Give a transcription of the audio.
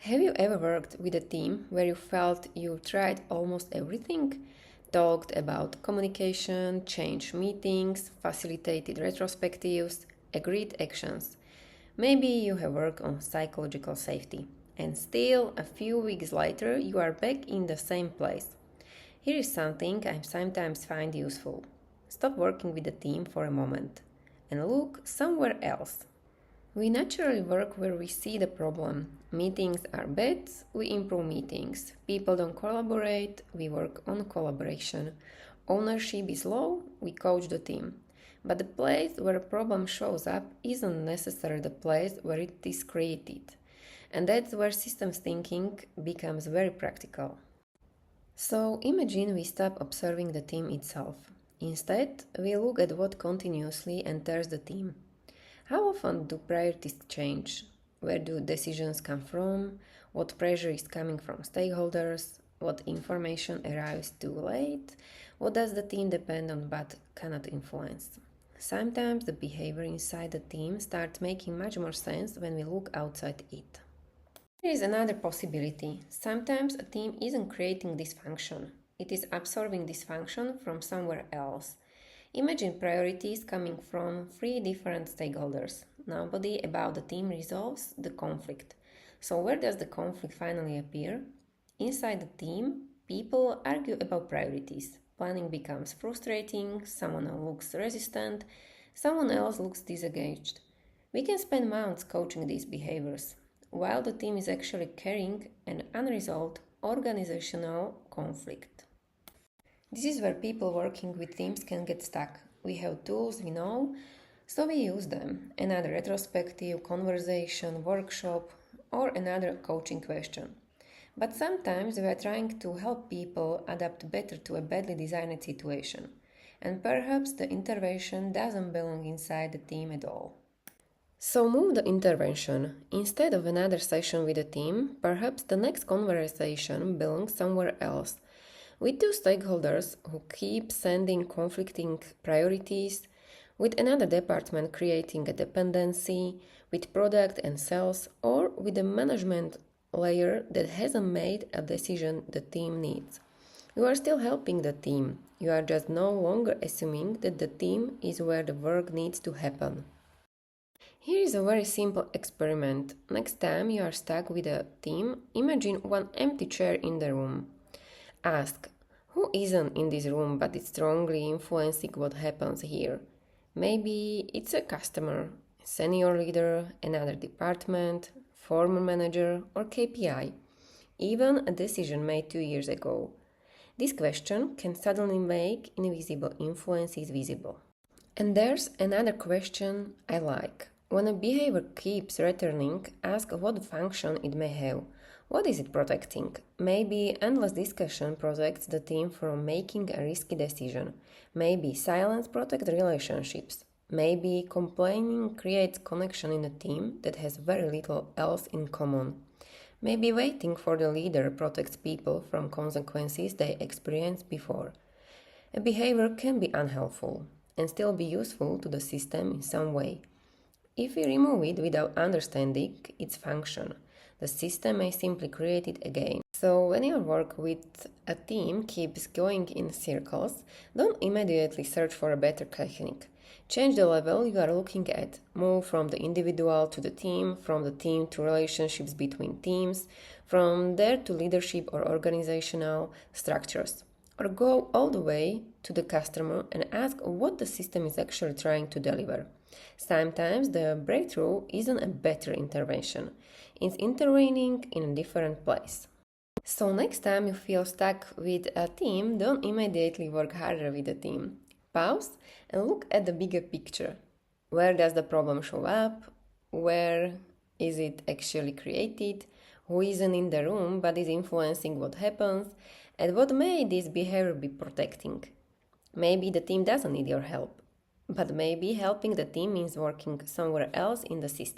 Have you ever worked with a team where you felt you tried almost everything? Talked about communication, changed meetings, facilitated retrospectives, agreed actions. Maybe you have worked on psychological safety, and still, a few weeks later, you are back in the same place. Here is something I sometimes find useful. Stop working with a team for a moment and look somewhere else. We naturally work where we see the problem. Meetings are bad, we improve meetings. People don't collaborate, we work on collaboration. Ownership is low, we coach the team. But the place where a problem shows up isn't necessarily the place where it is created. And that's where systems thinking becomes very practical. So imagine we stop observing the team itself. Instead, we look at what continuously enters the team. How often do priorities change? Where do decisions come from? What pressure is coming from stakeholders? What information arrives too late? What does the team depend on but cannot influence? Sometimes the behavior inside the team starts making much more sense when we look outside it. There is another possibility. Sometimes a team isn't creating dysfunction. It is absorbing dysfunction from somewhere else. Imagine priorities coming from three different stakeholders. Nobody about the team resolves the conflict. So where does the conflict finally appear? Inside the team, people argue about priorities. Planning becomes frustrating, someone else looks resistant, someone else looks disengaged. We can spend months coaching these behaviors, while the team is actually carrying an unresolved organizational conflict. This is where people working with teams can get stuck. We have tools we know, so we use them. Another retrospective, conversation, workshop, or another coaching question. But sometimes we are trying to help people adapt better to a badly designed situation. And perhaps the intervention doesn't belong inside the team at all. So move the intervention. Instead of another session with the team, perhaps the next conversation belongs somewhere else. With two stakeholders who keep sending conflicting priorities, with another department creating a dependency, with product and sales, or with a management layer that hasn't made a decision the team needs. You are still helping the team. You are just no longer assuming that the team is where the work needs to happen. Here is a very simple experiment. Next time you are stuck with a team, imagine one empty chair in the room. Ask, who isn't in this room but is strongly influencing what happens here? Maybe it's a customer, senior leader, another department, former manager, or KPI, even a decision made 2 years ago. This question can suddenly make invisible influences visible. And there's another question I like. When a behavior keeps returning, ask what function it may have. What is it protecting? Maybe endless discussion protects the team from making a risky decision. Maybe silence protects relationships. Maybe complaining creates connection in a team that has very little else in common. Maybe waiting for the leader protects people from consequences they experienced before. A behavior can be unhelpful and still be useful to the system in some way. If we remove it without understanding its function, the system may simply create it again. So when your work with a team keeps going in circles, don't immediately search for a better technique. Change the level you are looking at. Move from the individual to the team, from the team to relationships between teams, from there to leadership or organizational structures. Or go all the way to the customer and ask what the system is actually trying to deliver. Sometimes the breakthrough isn't a better intervention. It's intervening in a different place. So next time you feel stuck with a team, don't immediately work harder with the team. Pause and look at the bigger picture. Where does the problem show up? Where is it actually created? Who isn't in the room but is influencing what happens? And what may this behavior be protecting? Maybe the team doesn't need your help, but maybe helping the team means working somewhere else in the system.